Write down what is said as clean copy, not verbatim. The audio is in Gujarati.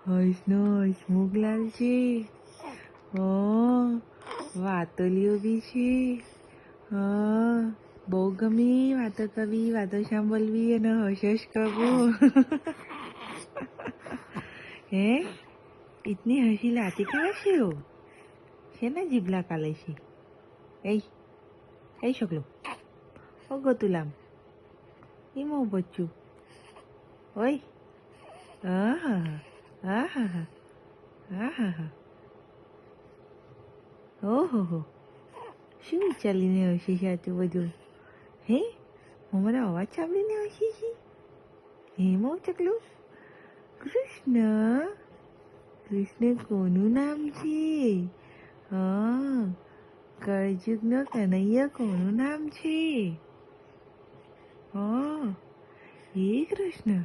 હસનો હસમુખલાલ છે. વાતોલીઓ બી છે. બહુ ગમી વાતો કરવી, વાતો સાંભળવી અને હસ કરવું. હે इतनी हंसी लाती कहाँ से हो? છે ને જીભલા કાલે છે. એ છોકલો ઓ ગોતુલામ એમાં બચ્ચું ઓય હા. ઓહો શું વિચારીને હશે છે આટલું બધું? હે અમારો અવાજ સાંભળીને હશે છે? હેમો ચકલું કૃષ્ણ કોનું નામ છે? હા કળજુગનો કનૈયા કોનું નામ છે? હા હે કૃષ્ણ